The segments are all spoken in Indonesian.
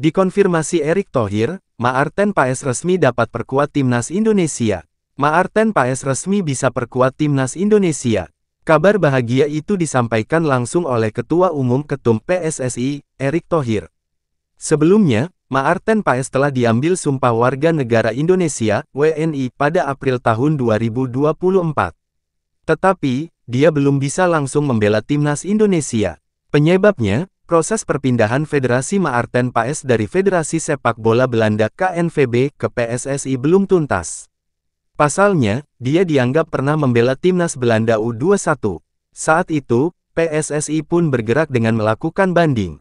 Dikonfirmasi Erick Thohir, Maarten Paes resmi dapat perkuat Timnas Indonesia. Maarten Paes resmi bisa perkuat Timnas Indonesia. Kabar bahagia itu disampaikan langsung oleh Ketua Umum Ketum PSSI, Erick Thohir. Sebelumnya, Maarten Paes telah diambil Sumpah Warga Negara Indonesia, WNI, pada April tahun 2024. Tetapi, dia belum bisa langsung membela Timnas Indonesia. Penyebabnya, proses perpindahan Federasi Maarten Paes dari Federasi Sepak Bola Belanda KNVB ke PSSI belum tuntas. Pasalnya, dia dianggap pernah membela Timnas Belanda U21. Saat itu, PSSI pun bergerak dengan melakukan banding.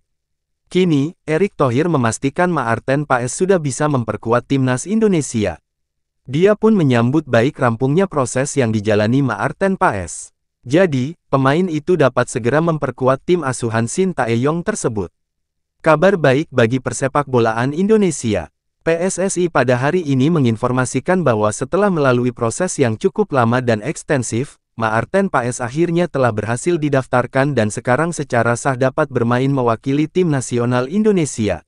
Kini, Erick Thohir memastikan Maarten Paes sudah bisa memperkuat Timnas Indonesia. Dia pun menyambut baik rampungnya proses yang dijalani Maarten Paes. Jadi, pemain itu dapat segera memperkuat tim asuhan Shin Tae-yong tersebut. Kabar baik bagi persepak bolaan Indonesia. PSSI pada hari ini menginformasikan bahwa setelah melalui proses yang cukup lama dan ekstensif, Maarten Paes akhirnya telah berhasil didaftarkan dan sekarang secara sah dapat bermain mewakili tim nasional Indonesia.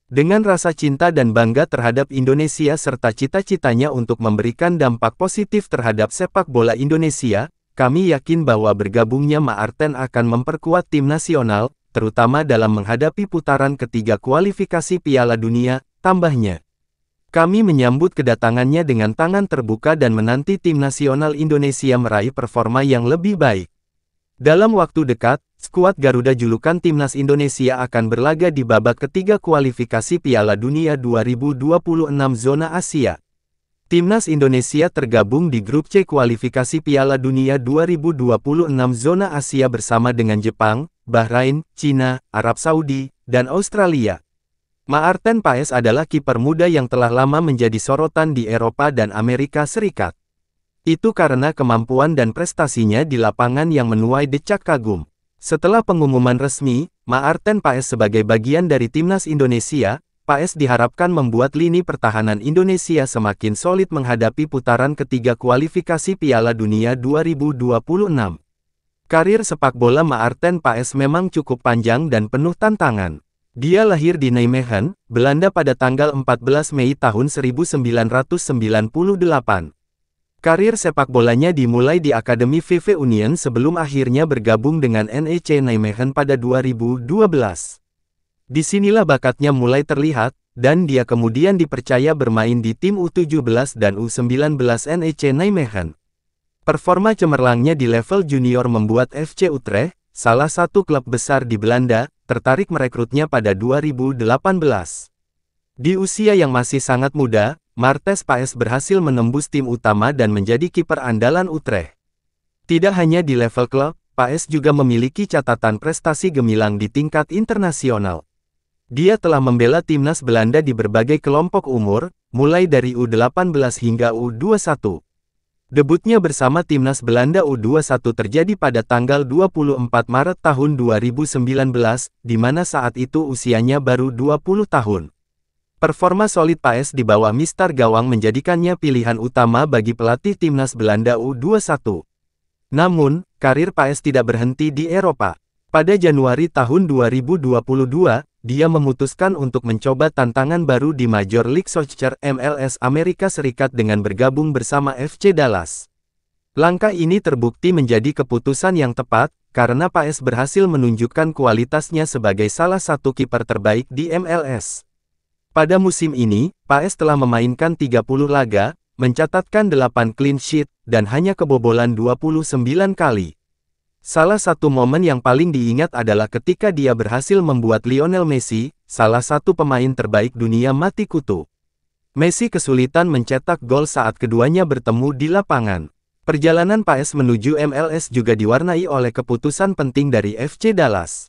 Dengan rasa cinta dan bangga terhadap Indonesia serta cita-citanya untuk memberikan dampak positif terhadap sepak bola Indonesia, kami yakin bahwa bergabungnya Maarten akan memperkuat tim nasional, terutama dalam menghadapi putaran ketiga kualifikasi Piala Dunia, tambahnya. Kami menyambut kedatangannya dengan tangan terbuka dan menanti tim nasional Indonesia meraih performa yang lebih baik. Dalam waktu dekat, skuad Garuda julukan Timnas Indonesia akan berlaga di babak ketiga kualifikasi Piala Dunia 2026 zona Asia. Timnas Indonesia tergabung di grup C kualifikasi Piala Dunia 2026 zona Asia bersama dengan Jepang, Bahrain, Cina, Arab Saudi, dan Australia. Maarten Paes adalah kiper muda yang telah lama menjadi sorotan di Eropa dan Amerika Serikat. Itu karena kemampuan dan prestasinya di lapangan yang menuai decak kagum. Setelah pengumuman resmi, Maarten Paes sebagai bagian dari Timnas Indonesia, Paes diharapkan membuat lini pertahanan Indonesia semakin solid menghadapi putaran ketiga kualifikasi Piala Dunia 2026. Karir sepak bola Maarten Paes memang cukup panjang dan penuh tantangan. Dia lahir di Nijmegen, Belanda pada tanggal 14 Mei tahun 1998. Karir sepak bolanya dimulai di Akademi VV Union sebelum akhirnya bergabung dengan NEC Nijmegen pada 2012. Disinilah bakatnya mulai terlihat, dan dia kemudian dipercaya bermain di tim U17 dan U19 NEC Nijmegen. Performa cemerlangnya di level junior membuat FC Utrecht, salah satu klub besar di Belanda, tertarik merekrutnya pada 2018. Di usia yang masih sangat muda, Maarten Paes berhasil menembus tim utama dan menjadi kiper andalan Utrecht. Tidak hanya di level klub, Paes juga memiliki catatan prestasi gemilang di tingkat internasional. Dia telah membela timnas Belanda di berbagai kelompok umur, mulai dari U18 hingga U21. Debutnya bersama timnas Belanda U21 terjadi pada tanggal 24 Maret tahun 2019, di mana saat itu usianya baru 20 tahun. Performa solid Paes di bawah mistar gawang menjadikannya pilihan utama bagi pelatih timnas Belanda U21. Namun, karir Paes tidak berhenti di Eropa. Pada Januari tahun 2022, dia memutuskan untuk mencoba tantangan baru di Major League Soccer MLS Amerika Serikat dengan bergabung bersama FC Dallas. Langkah ini terbukti menjadi keputusan yang tepat, karena Paes berhasil menunjukkan kualitasnya sebagai salah satu kiper terbaik di MLS. Pada musim ini, Paes telah memainkan 30 laga, mencatatkan 8 clean sheet, dan hanya kebobolan 29 kali. Salah satu momen yang paling diingat adalah ketika dia berhasil membuat Lionel Messi, salah satu pemain terbaik dunia, mati kutu. Messi kesulitan mencetak gol saat keduanya bertemu di lapangan. Perjalanan Paes menuju MLS juga diwarnai oleh keputusan penting dari FC Dallas.